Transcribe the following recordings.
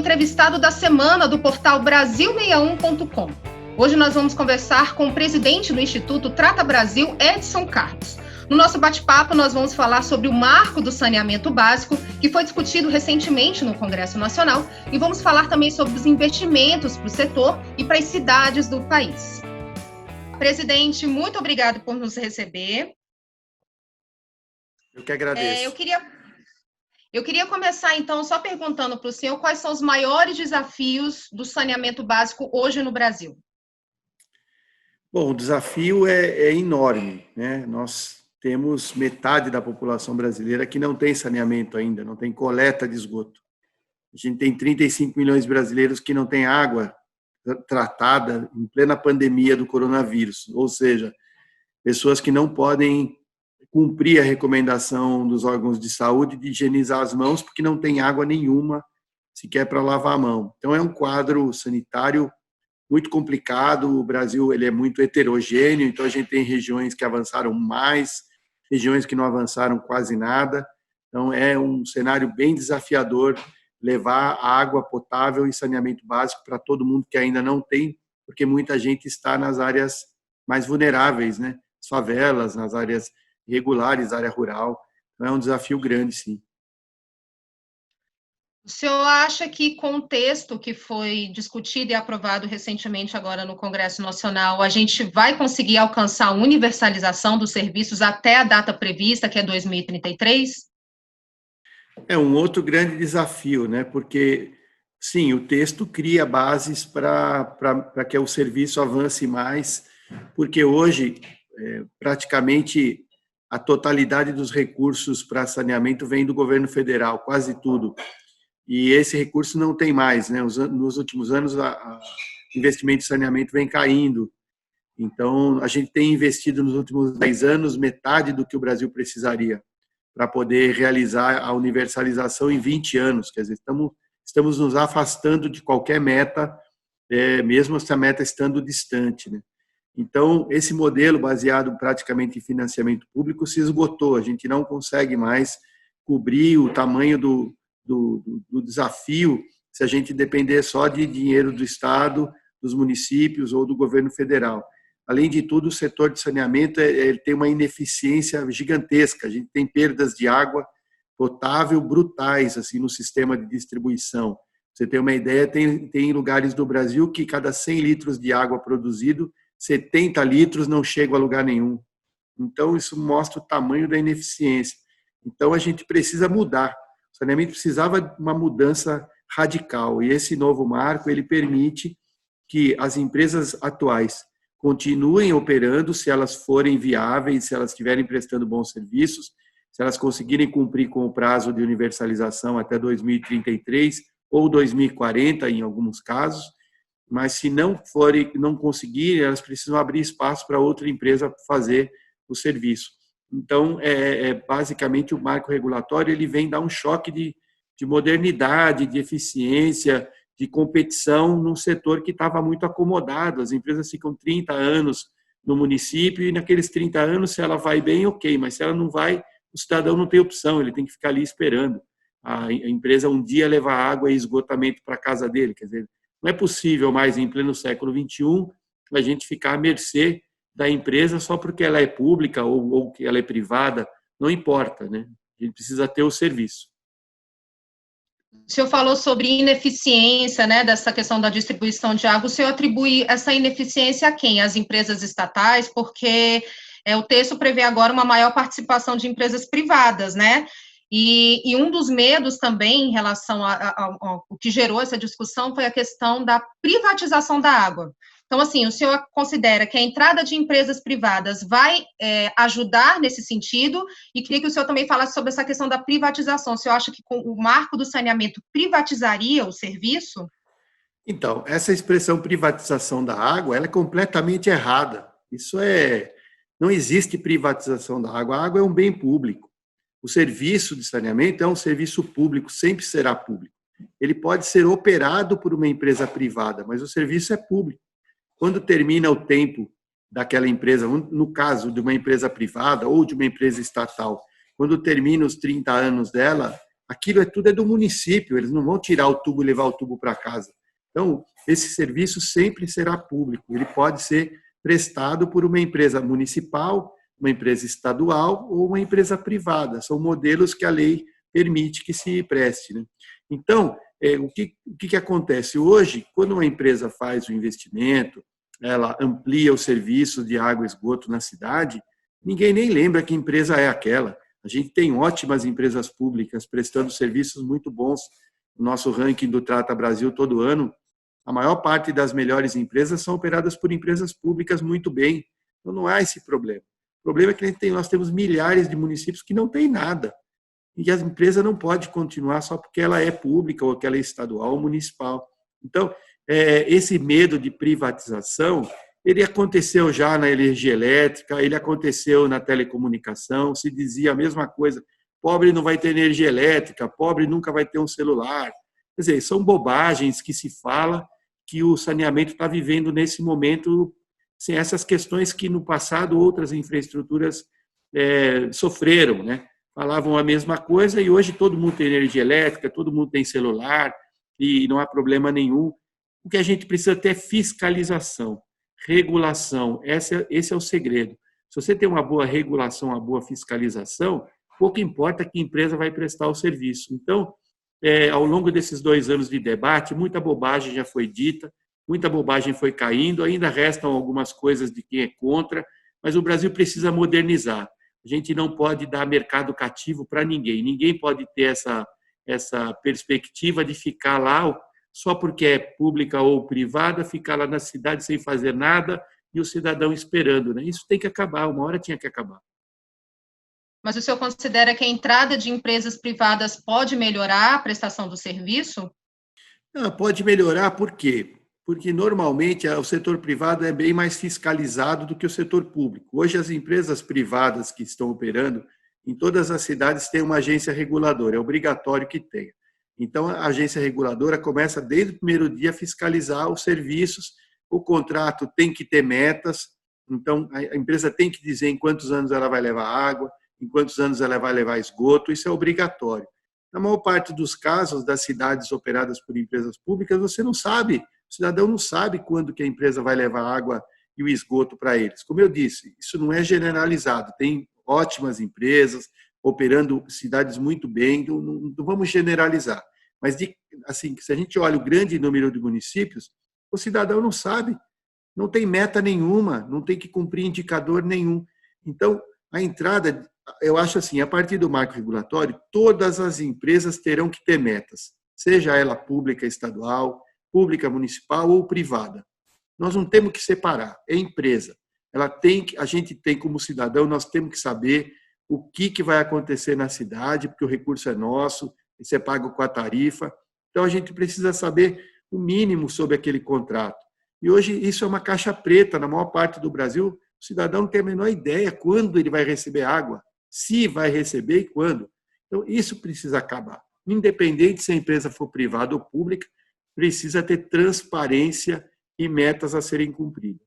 entrevistado da semana do portal Brasil61.com. Hoje nós vamos conversar com o presidente do Instituto Trata Brasil, Edson Carlos. No nosso bate-papo, nós vamos falar sobre o marco do saneamento básico, que foi discutido recentemente no Congresso Nacional, e vamos falar também sobre os investimentos para o setor e para as cidades do país. Presidente, muito obrigado por nos receber. Eu que agradeço. Eu queria começar, então, só perguntando para o senhor quais são os maiores desafios do saneamento básico hoje no Brasil. Bom, o desafio é enorme, né? Nós temos metade da população brasileira que não tem saneamento ainda, não tem coleta de esgoto. A gente tem 35 milhões de brasileiros que não têm água tratada em plena pandemia do coronavírus, ou seja, pessoas que não podem cumprir a recomendação dos órgãos de saúde de higienizar as mãos porque não tem água nenhuma sequer para lavar a mão. Então é um quadro sanitário muito complicado. O Brasil ele é muito heterogêneo, então a gente tem regiões que avançaram mais, regiões que não avançaram quase nada. Então é um cenário bem desafiador levar água potável e saneamento básico para todo mundo que ainda não tem, porque muita gente está nas áreas mais vulneráveis, né? As favelas, nas áreas irregulares, área rural. Então é um desafio grande, sim. O senhor acha que com o texto que foi discutido e aprovado recentemente agora no Congresso Nacional, a gente vai conseguir alcançar a universalização dos serviços até a data prevista, que é 2033? É um outro grande desafio, né? Porque, sim, o texto cria bases para que o serviço avance mais, porque hoje, praticamente, a totalidade dos recursos para saneamento vem do governo federal, quase tudo. E esse recurso não tem mais, né? Nos últimos anos, o investimento em saneamento vem caindo. Então, a gente tem investido nos últimos 10 anos metade do que o Brasil precisaria para poder realizar a universalização em 20 anos. Quer dizer, estamos nos afastando de qualquer meta, mesmo essa meta estando distante, né? Então, esse modelo baseado praticamente em financiamento público se esgotou. A gente não consegue mais cobrir o tamanho do desafio se a gente depender só de dinheiro do Estado, dos municípios ou do governo federal. Além de tudo, o setor de saneamento ele tem uma ineficiência gigantesca. A gente tem perdas de água potável brutais assim no sistema de distribuição. Pra você ter uma ideia, tem lugares do Brasil que cada 100 litros de água produzido, 70 litros não chegam a lugar nenhum. Então, isso mostra o tamanho da ineficiência. Então, a gente precisa mudar. O saneamento precisava de uma mudança radical. E esse novo marco, ele permite que as empresas atuais continuem operando se elas forem viáveis, se elas estiverem prestando bons serviços, se elas conseguirem cumprir com o prazo de universalização até 2033 ou 2040, em alguns casos. Mas se não conseguirem, elas precisam abrir espaço para outra empresa fazer o serviço. Então, basicamente, o marco regulatório ele vem dar um choque de modernidade, de eficiência, de competição num setor que estava muito acomodado. As empresas ficam 30 anos no município e naqueles 30 anos, se ela vai bem, ok, mas se ela não vai, o cidadão não tem opção, ele tem que ficar ali esperando a empresa um dia levar água e esgotamento para a casa dele. Quer dizer, não é possível mais, em pleno século XXI, a gente ficar à mercê da empresa só porque ela é pública ou que ela é privada, não importa, né? A gente precisa ter o serviço. O senhor falou sobre ineficiência, né, dessa questão da distribuição de água. O senhor atribui essa ineficiência a quem? Às empresas estatais? Porque o texto prevê agora uma maior participação de empresas privadas, né? E um dos medos também em relação ao que gerou essa discussão foi a questão da privatização da água. Então, assim, o senhor considera que a entrada de empresas privadas vai ajudar nesse sentido? E queria que o senhor também falasse sobre essa questão da privatização. O senhor acha que com o marco do saneamento privatizaria o serviço? Então, essa expressão privatização da água, ela é completamente errada. Não existe privatização da água. A água é um bem público. O serviço de saneamento é um serviço público, sempre será público. Ele pode ser operado por uma empresa privada, mas o serviço é público. Quando termina o tempo daquela empresa, no caso de uma empresa privada ou de uma empresa estatal, quando termina os 30 anos dela, aquilo tudo é do município, eles não vão tirar o tubo e levar o tubo para casa. Então, esse serviço sempre será público, ele pode ser prestado por uma empresa municipal, uma empresa estadual ou uma empresa privada. São modelos que a lei permite que se preste, né? Então, o que acontece? Hoje, quando uma empresa faz o investimento, ela amplia o serviço de água e esgoto na cidade, ninguém nem lembra que empresa é aquela. A gente tem ótimas empresas públicas prestando serviços muito bons. No nosso ranking do Trata Brasil todo ano, a maior parte das melhores empresas são operadas por empresas públicas muito bem. Então, não há esse problema. O problema é que nós temos milhares de municípios que não têm nada. E a empresa não pode continuar só porque ela é pública ou que ela é estadual ou municipal. Então, esse medo de privatização, ele aconteceu já na energia elétrica, ele aconteceu na telecomunicação, se dizia a mesma coisa, pobre não vai ter energia elétrica, pobre nunca vai ter um celular. Quer dizer, são bobagens que se fala que o saneamento está vivendo nesse momento, sem essas questões que no passado outras infraestruturas sofreram, né? Falavam a mesma coisa e hoje todo mundo tem energia elétrica, todo mundo tem celular e não há problema nenhum. O que a gente precisa ter é fiscalização, regulação, esse é o segredo. Se você tem uma boa regulação, uma boa fiscalização, pouco importa que empresa vai prestar o serviço. Então, ao longo desses 2 anos de debate, muita bobagem já foi dita, muita bobagem foi caindo, ainda restam algumas coisas de quem é contra, mas o Brasil precisa modernizar. A gente não pode dar mercado cativo para ninguém. Ninguém pode ter essa perspectiva de ficar lá só porque é pública ou privada, ficar lá na cidade sem fazer nada e o cidadão esperando, né? Isso tem que acabar, uma hora tinha que acabar. Mas o senhor considera que a entrada de empresas privadas pode melhorar a prestação do serviço? Não, pode melhorar, por quê? Porque normalmente o setor privado é bem mais fiscalizado do que o setor público. Hoje as empresas privadas que estão operando em todas as cidades têm uma agência reguladora, é obrigatório que tenha. Então a agência reguladora começa desde o primeiro dia a fiscalizar os serviços, o contrato tem que ter metas, então a empresa tem que dizer em quantos anos ela vai levar água, em quantos anos ela vai levar esgoto, isso é obrigatório. Na maior parte dos casos das cidades operadas por empresas públicas, você não sabe, o cidadão não sabe quando que a empresa vai levar água e o esgoto para eles. Como eu disse, isso não é generalizado, tem ótimas empresas operando cidades muito bem, não vamos generalizar. Mas, assim, se a gente olha o grande número de municípios, o cidadão não sabe, não tem meta nenhuma, não tem que cumprir indicador nenhum. Então, a entrada, eu acho assim, a partir do marco regulatório, todas as empresas terão que ter metas, seja ela pública estadual, pública municipal ou privada. Nós não temos que separar, é empresa. A gente tem como cidadão, nós temos que saber o que vai acontecer na cidade, porque o recurso é nosso, isso é pago com a tarifa. Então a gente precisa saber o mínimo sobre aquele contrato. E hoje isso é uma caixa preta, na maior parte do Brasil, o cidadão não tem a menor ideia quando ele vai receber água, se vai receber e quando. Então isso precisa acabar. Independente se a empresa for privada ou pública, precisa ter transparência e metas a serem cumpridas.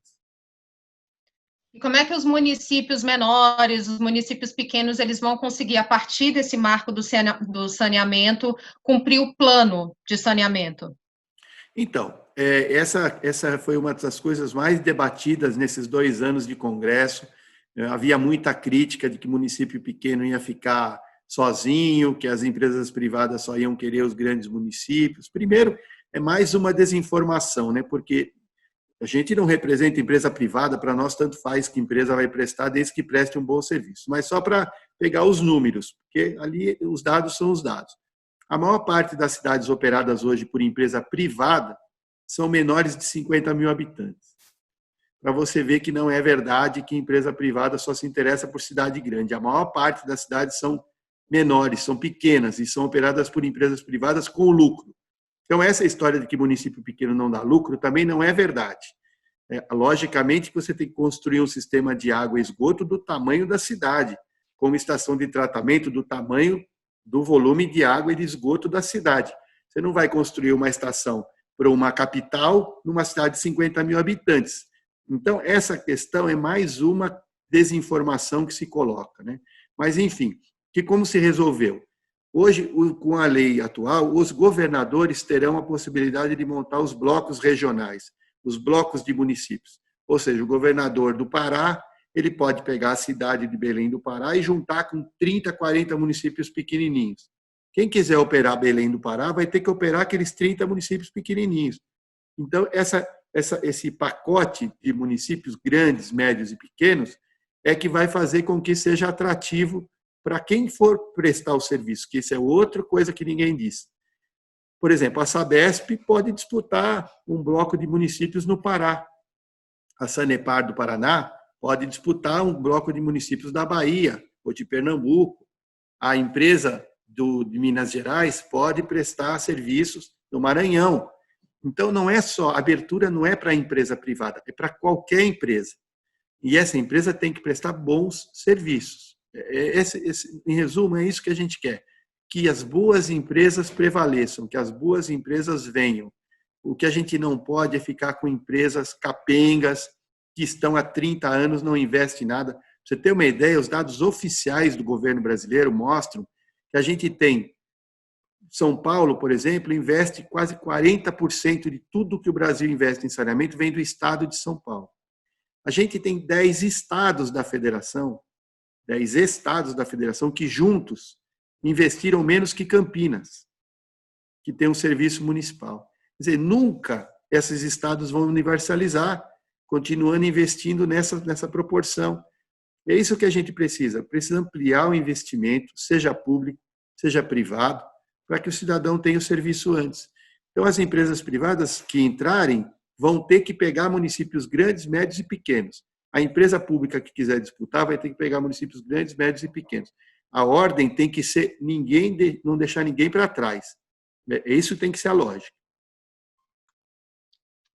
E como é que os municípios menores, os municípios pequenos, eles vão conseguir, a partir desse marco do saneamento, cumprir o plano de saneamento? Então, essa foi uma das coisas mais debatidas nesses 2 anos de Congresso. Havia muita crítica de que o município pequeno ia ficar sozinho, que as empresas privadas só iam querer os grandes municípios. Primeiro, é mais uma desinformação, né? Porque a gente não representa empresa privada, para nós tanto faz que empresa vai prestar, desde que preste um bom serviço. Mas só para pegar os números, porque ali os dados são os dados. A maior parte das cidades operadas hoje por empresa privada são menores de 50 mil habitantes. Para você ver que não é verdade que empresa privada só se interessa por cidade grande. A maior parte das cidades são menores, são pequenas e são operadas por empresas privadas com lucro. Então, essa história de que município pequeno não dá lucro também não é verdade. Logicamente que você tem que construir um sistema de água e esgoto do tamanho da cidade, com uma estação de tratamento do tamanho do volume de água e de esgoto da cidade. Você não vai construir uma estação para uma capital numa cidade de 50 mil habitantes. Então, essa questão é mais uma desinformação que se coloca, né? Mas, enfim, como se resolveu? Hoje, com a lei atual, os governadores terão a possibilidade de montar os blocos regionais, os blocos de municípios. Ou seja, o governador do Pará, ele pode pegar a cidade de Belém do Pará e juntar com 30, 40 municípios pequenininhos. Quem quiser operar Belém do Pará vai ter que operar aqueles 30 municípios pequenininhos. Então, esse pacote de municípios grandes, médios e pequenos é que vai fazer com que seja atrativo para quem for prestar o serviço, que isso é outra coisa que ninguém diz. Por exemplo, a Sabesp pode disputar um bloco de municípios no Pará. A Sanepar do Paraná pode disputar um bloco de municípios da Bahia ou de Pernambuco. A empresa de Minas Gerais pode prestar serviços no Maranhão. Então, não é só, a abertura não é para a empresa privada, é para qualquer empresa. E essa empresa tem que prestar bons serviços. Em resumo, é isso que a gente quer. Que as boas empresas prevaleçam, que as boas empresas venham. O que a gente não pode é ficar com empresas capengas que estão há 30 anos, não investem em nada. Pra você ter uma ideia, os dados oficiais do governo brasileiro mostram que a gente tem São Paulo, por exemplo, investe quase 40% de tudo que o Brasil investe em saneamento vem do estado de São Paulo. A gente tem 10 estados da federação, 10 estados da federação que juntos investiram menos que Campinas, que tem um serviço municipal. Quer dizer, nunca esses estados vão universalizar, continuando investindo nessa proporção. É isso que a gente precisa. Precisa ampliar o investimento, seja público, seja privado, para que o cidadão tenha o serviço antes. Então, as empresas privadas que entrarem vão ter que pegar municípios grandes, médios e pequenos. A empresa pública que quiser disputar vai ter que pegar municípios grandes, médios e pequenos. A ordem tem que ser não deixar ninguém para trás. Isso tem que ser a lógica.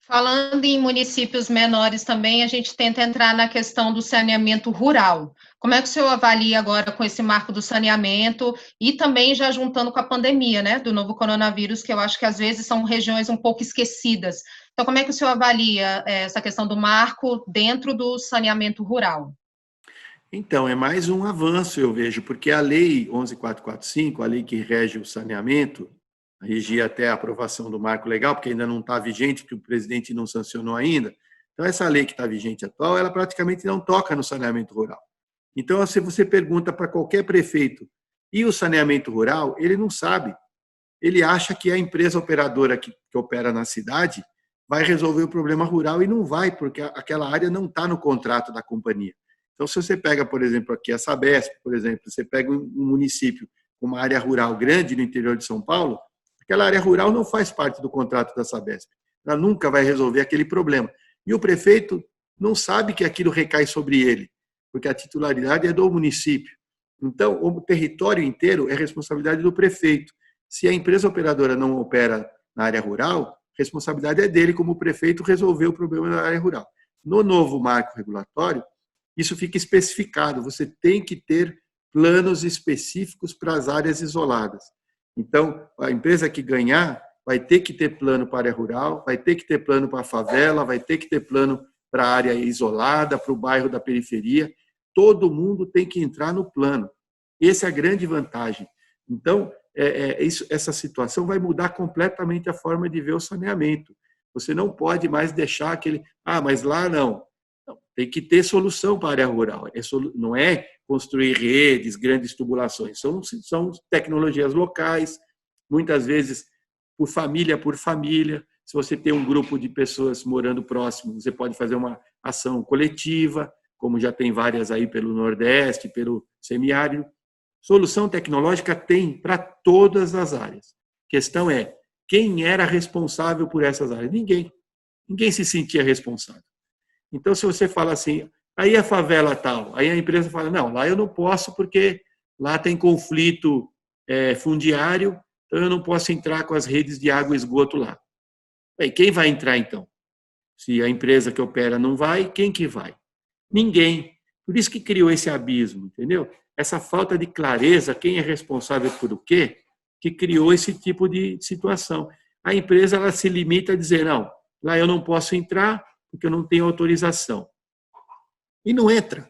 Falando em municípios menores também, a gente tenta entrar na questão do saneamento rural. Como é que o senhor avalia agora com esse marco do saneamento e também já juntando com a pandemia, né, do novo coronavírus, que eu acho que às vezes são regiões um pouco esquecidas. Então, como é que o senhor avalia essa questão do marco dentro do saneamento rural? Então, é mais um avanço, eu vejo, porque a Lei 11.445, a lei que rege o saneamento, regia até a aprovação do marco legal, porque ainda não está vigente, porque o presidente não sancionou ainda. Então, essa lei que está vigente atual, ela praticamente não toca no saneamento rural. Então, se você pergunta para qualquer prefeito, e o saneamento rural, ele não sabe. Ele acha que a empresa operadora que opera na cidade vai resolver o problema rural e não vai, porque aquela área não está no contrato da companhia. Então, se você pega, por exemplo, aqui a Sabesp, por exemplo, você pega um município com uma área rural grande no interior de São Paulo, aquela área rural não faz parte do contrato da Sabesp. Ela nunca vai resolver aquele problema. E o prefeito não sabe que aquilo recai sobre ele, porque a titularidade é do município. Então, o território inteiro é responsabilidade do prefeito. Se a empresa operadora não opera na área rural, a responsabilidade é dele, como prefeito, resolver o problema na área rural. No novo marco regulatório, isso fica especificado. Você tem que ter planos específicos para as áreas isoladas. Então, a empresa que ganhar vai ter que ter plano para a área rural, vai ter que ter plano para a favela, vai ter que ter plano para a área isolada, para o bairro da periferia. Todo mundo tem que entrar no plano. Essa é a grande vantagem. Então, essa situação vai mudar completamente a forma de ver o saneamento. Você não pode mais deixar aquele... mas lá não. Não, tem que ter solução para a área rural. Não é construir redes, grandes tubulações. São tecnologias locais, muitas vezes por família. Se você tem um grupo de pessoas morando próximo, você pode fazer uma ação coletiva, como já tem várias aí pelo Nordeste, pelo semiárido. Solução tecnológica tem para todas as áreas. A questão é, quem era responsável por essas áreas? Ninguém. Ninguém se sentia responsável. Então, se você fala assim, aí a favela tal, aí a empresa fala, não, lá eu não posso porque lá tem conflito fundiário, então eu não posso entrar com as redes de água e esgoto lá. Aí, quem vai entrar então? Se a empresa que opera não vai, quem que vai? Ninguém. Por isso que criou esse abismo, entendeu? Essa falta de clareza, quem é responsável por o quê, que criou esse tipo de situação. A empresa ela se limita a dizer, não, lá eu não posso entrar porque eu não tenho autorização. E não entra.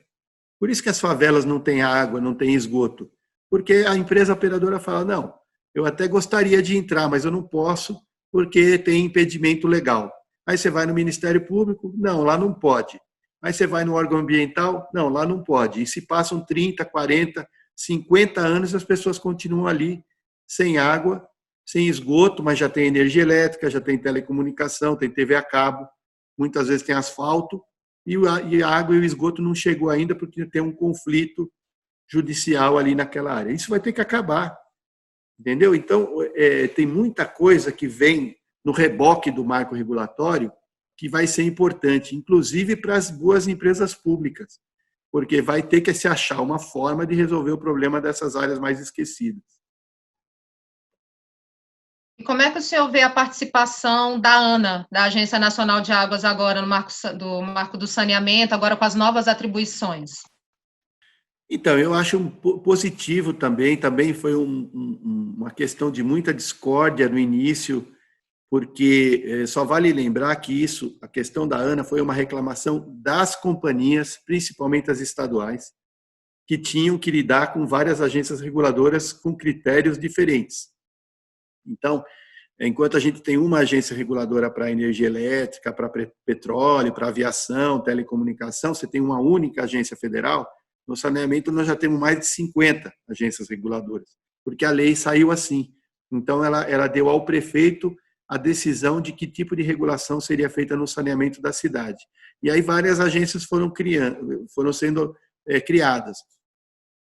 Por isso que as favelas não têm água, não têm esgoto. porque a empresa operadora fala, não, eu até gostaria de entrar, mas eu não posso porque tem impedimento legal. Aí você vai no Ministério Público, não, lá não pode. Aí você vai no órgão ambiental, não, lá não pode. E se passam 30, 40, 50 anos, as pessoas continuam ali sem água, sem esgoto, mas já tem energia elétrica, já tem telecomunicação, tem TV a cabo, muitas vezes tem asfalto, e a água e o esgoto não chegou ainda porque tem um conflito judicial ali naquela área. Isso vai ter que acabar, entendeu? Então, tem muita coisa que vem no reboque do marco regulatório que vai ser importante, inclusive para as boas empresas públicas, porque vai ter que se achar uma forma de resolver o problema dessas áreas mais esquecidas. E como é que o senhor vê a participação da ANA, da Agência Nacional de Águas, agora no marco do saneamento, agora com as novas atribuições? Então, eu acho positivo também foi uma questão de muita discórdia no início, porque só vale lembrar que isso, a questão da ANA, foi uma reclamação das companhias, principalmente as estaduais, que tinham que lidar com várias agências reguladoras com critérios diferentes. Então, enquanto a gente tem uma agência reguladora para energia elétrica, para petróleo, para aviação, telecomunicação, você tem uma única agência federal, no saneamento nós já temos mais de 50 agências reguladoras, porque a lei saiu assim. Então, ela deu ao prefeito a decisão de que tipo de regulação seria feita no saneamento da cidade. E aí várias agências foram sendo criadas.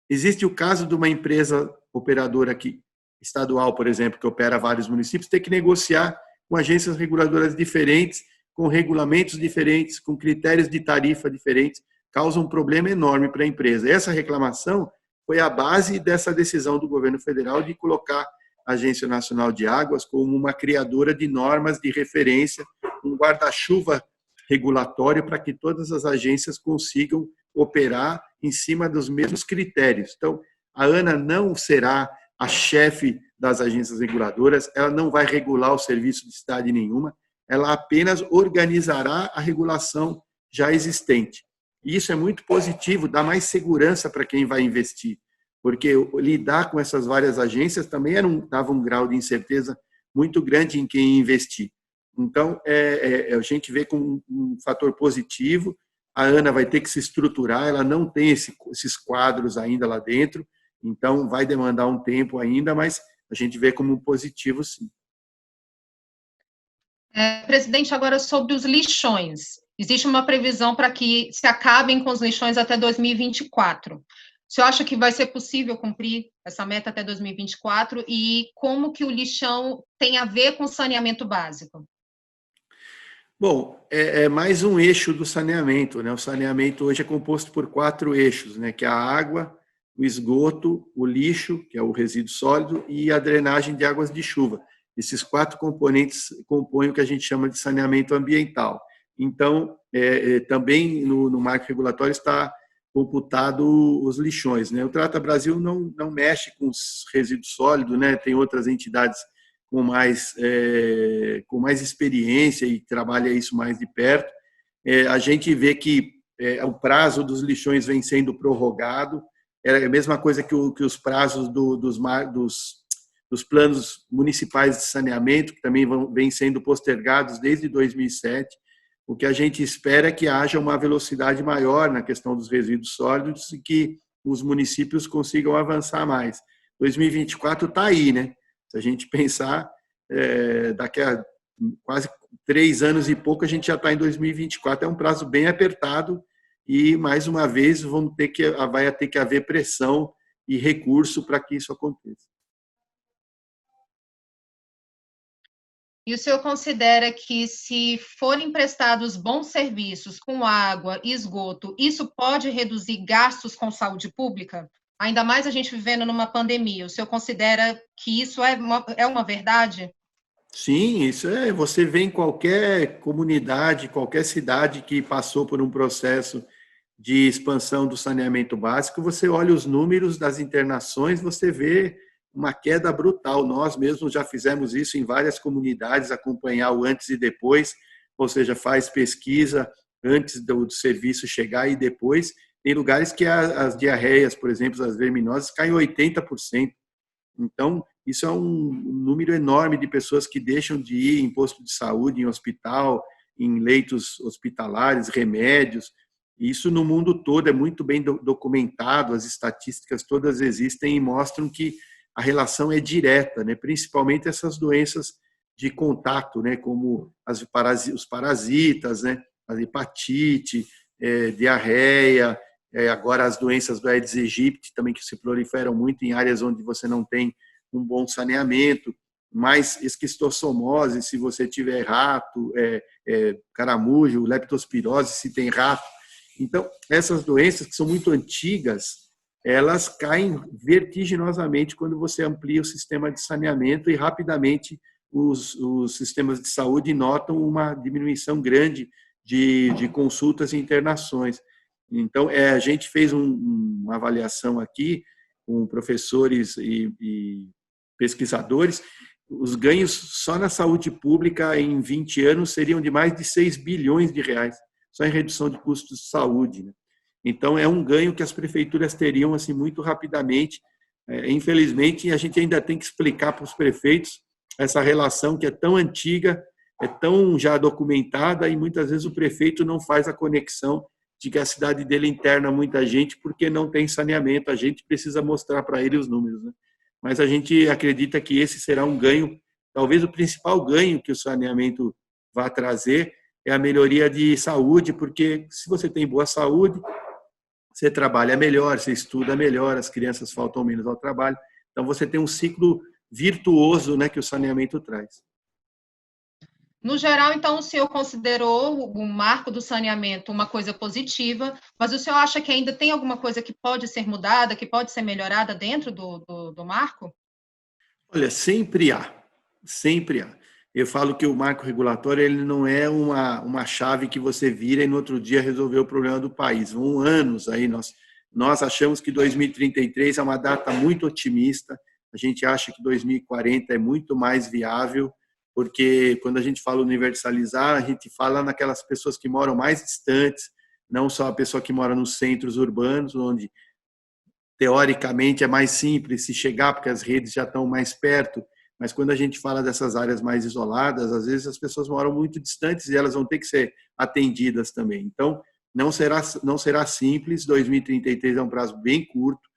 Existe o caso de uma empresa operadora aqui, estadual, por exemplo, que opera vários municípios, ter que negociar com agências reguladoras diferentes, com regulamentos diferentes, com critérios de tarifa diferentes, causa um problema enorme para a empresa. Essa reclamação foi a base dessa decisão do governo federal de colocar a Agência Nacional de Águas como uma criadora de normas de referência, um guarda-chuva regulatório para que todas as agências consigam operar em cima dos mesmos critérios. Então, a ANA não será a chefe das agências reguladoras, ela não vai regular o serviço de cidade nenhuma, ela apenas organizará a regulação já existente. E isso é muito positivo, dá mais segurança para quem vai investir, porque lidar com essas várias agências também dava um grau de incerteza muito grande em quem investir. Então, a gente vê como um fator positivo, a ANA vai ter que se estruturar, ela não tem esses quadros ainda lá dentro, então vai demandar um tempo ainda, mas a gente vê como um positivo, sim. Presidente, agora sobre os lixões. Existe uma previsão para que se acabem com os lixões até 2024. O senhor acha que vai ser possível cumprir essa meta até 2024? E como que o lixão tem a ver com o saneamento básico? Bom, é mais um eixo do saneamento, né? O saneamento hoje é composto por 4 eixos, né? Que é a água, o esgoto, o lixo, que é o resíduo sólido, e a drenagem de águas de chuva. Esses 4 componentes compõem o que a gente chama de saneamento ambiental. Então, também no marco regulatório está computado os lixões, né? O Trata Brasil não mexe com os resíduos sólidos, né? Tem outras entidades com mais experiência e trabalha isso mais de perto. A gente vê que o prazo dos lixões vem sendo prorrogado, é a mesma coisa que os prazos dos planos municipais de saneamento, que também vêm sendo postergados desde 2007. O que a gente espera é que haja uma velocidade maior na questão dos resíduos sólidos e que os municípios consigam avançar mais. 2024 está aí, né? Se a gente pensar, daqui a quase 3 anos e pouco, a gente já está em 2024. É um prazo bem apertado e, mais uma vez, vai ter que haver pressão e recurso para que isso aconteça. E o senhor considera que, se forem prestados bons serviços com água e esgoto, isso pode reduzir gastos com saúde pública? Ainda mais a gente vivendo numa pandemia. O senhor considera que isso é uma verdade? Sim, isso você vê em qualquer comunidade, qualquer cidade que passou por um processo de expansão do saneamento básico, você olha os números das internações, você vê uma queda brutal. Nós mesmos já fizemos isso em várias comunidades, acompanhar o antes e depois, ou seja, faz pesquisa antes do serviço chegar e depois, tem lugares que as diarreias, por exemplo, as verminoses, caem 80%. Então, isso é um número enorme de pessoas que deixam de ir em posto de saúde, em hospital, em leitos hospitalares, remédios. Isso no mundo todo é muito bem documentado, as estatísticas todas existem e mostram que a relação é direta, né? Principalmente essas doenças de contato, né? Como os parasitas, né? A hepatite, diarreia, agora as doenças do Aedes aegypti também que se proliferam muito em áreas onde você não tem um bom saneamento, mais esquistossomose, se você tiver rato, caramujo, leptospirose, se tem rato. Então, essas doenças que são muito antigas, elas caem vertiginosamente quando você amplia o sistema de saneamento e rapidamente os sistemas de saúde notam uma diminuição grande de consultas e internações. Então, a gente fez uma avaliação aqui com professores e pesquisadores. Os ganhos só na saúde pública em 20 anos seriam de mais de 6 bilhões de reais, só em redução de custos de saúde, né? Então, é um ganho que as prefeituras teriam assim muito rapidamente. Infelizmente, a gente ainda tem que explicar para os prefeitos essa relação que é tão antiga, é tão já documentada, e muitas vezes o prefeito não faz a conexão de que a cidade dele interna muita gente porque não tem saneamento. A gente precisa mostrar para ele os números, né? Mas a gente acredita que esse será um ganho, talvez o principal ganho que o saneamento vai trazer é a melhoria de saúde, porque se você tem boa saúde, você trabalha melhor, você estuda melhor, as crianças faltam menos ao trabalho. Então, você tem um ciclo virtuoso, né, que o saneamento traz. No geral, então, o senhor considerou o marco do saneamento uma coisa positiva, mas o senhor acha que ainda tem alguma coisa que pode ser mudada, que pode ser melhorada dentro do marco? Olha, sempre há, sempre há. Eu falo que o marco regulatório ele não é uma chave que você vira e no outro dia resolveu o problema do país. Vão anos aí, nós achamos que 2033 é uma data muito otimista, a gente acha que 2040 é muito mais viável, porque quando a gente fala universalizar, a gente fala naquelas pessoas que moram mais distantes, não só a pessoa que mora nos centros urbanos, onde teoricamente é mais simples se chegar, porque as redes já estão mais perto, mas quando a gente fala dessas áreas mais isoladas, às vezes as pessoas moram muito distantes e elas vão ter que ser atendidas também. Então, não será simples, 2033 é um prazo bem curto,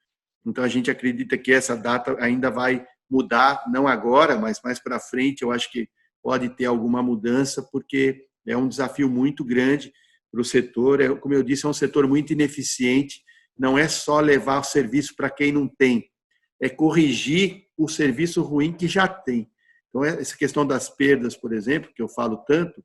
então a gente acredita que essa data ainda vai mudar, não agora, mas mais para frente, eu acho que pode ter alguma mudança, porque é um desafio muito grande para o setor, como eu disse, é um setor muito ineficiente, não é só levar o serviço para quem não tem, é corrigir o serviço ruim que já tem. Então, essa questão das perdas, por exemplo, que eu falo tanto,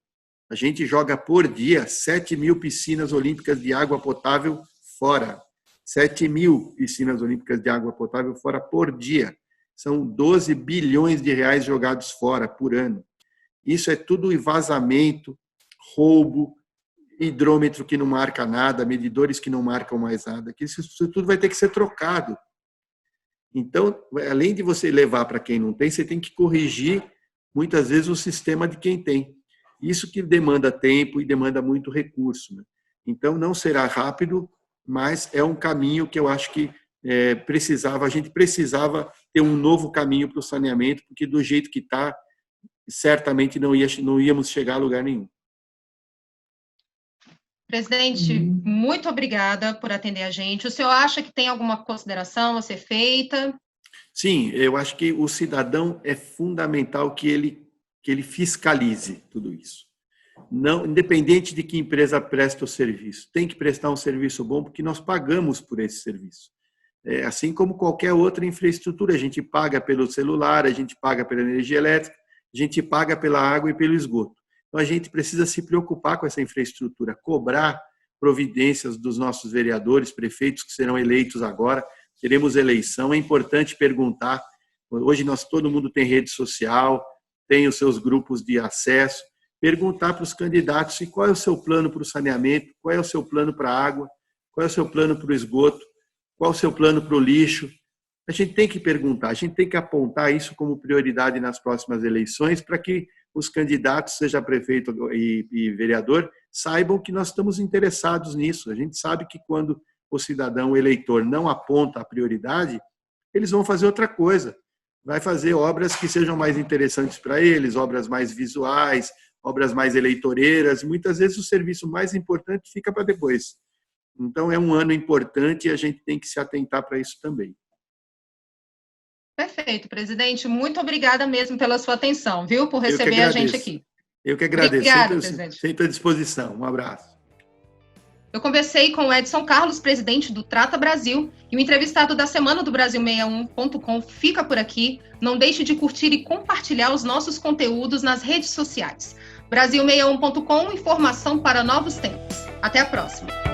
a gente joga por dia 7 mil piscinas olímpicas de água potável fora. 7 mil piscinas olímpicas de água potável fora por dia. São 12 bilhões de reais jogados fora por ano. Isso é tudo vazamento, roubo, hidrômetro que não marca nada, medidores que não marcam mais nada, que isso tudo vai ter que ser trocado. Então, além de você levar para quem não tem, você tem que corrigir, muitas vezes, o sistema de quem tem. Isso que demanda tempo e demanda muito recurso, né? Então, não será rápido, mas é um caminho que eu acho que a gente precisava ter um novo caminho para o saneamento, porque do jeito que está, certamente não íamos chegar a lugar nenhum. Presidente, muito obrigada por atender a gente. O senhor acha que tem alguma consideração a ser feita? Sim, eu acho que o cidadão é fundamental que ele fiscalize tudo isso. Não, independente de que empresa presta o serviço, tem que prestar um serviço bom porque nós pagamos por esse serviço. Assim como qualquer outra infraestrutura, a gente paga pelo celular, a gente paga pela energia elétrica, a gente paga pela água e pelo esgoto. Então, a gente precisa se preocupar com essa infraestrutura, cobrar providências dos nossos vereadores, prefeitos que serão eleitos agora. Teremos eleição, é importante perguntar. Hoje todo mundo tem rede social, tem os seus grupos de acesso. Perguntar para os candidatos qual é o seu plano para o saneamento, qual é o seu plano para a água, qual é o seu plano para o esgoto, qual é o seu plano para o lixo. A gente tem que perguntar, a gente tem que apontar isso como prioridade nas próximas eleições para que os candidatos, seja prefeito e vereador, saibam que nós estamos interessados nisso. A gente sabe que quando o cidadão, o eleitor, não aponta a prioridade, eles vão fazer outra coisa. Vai fazer obras que sejam mais interessantes para eles, obras mais visuais, obras mais eleitoreiras. Muitas vezes o serviço mais importante fica para depois. Então, é um ano importante e a gente tem que se atentar para isso também. Perfeito, presidente. Muito obrigada mesmo pela sua atenção, viu? Por receber a gente aqui. Eu que agradeço. Obrigada, presidente. Sempre à disposição. Um abraço. Eu conversei com o Edson Carlos, presidente do Trata Brasil, e o entrevistado da semana do Brasil61.com fica por aqui. Não deixe de curtir e compartilhar os nossos conteúdos nas redes sociais. Brasil61.com, informação para novos tempos. Até a próxima.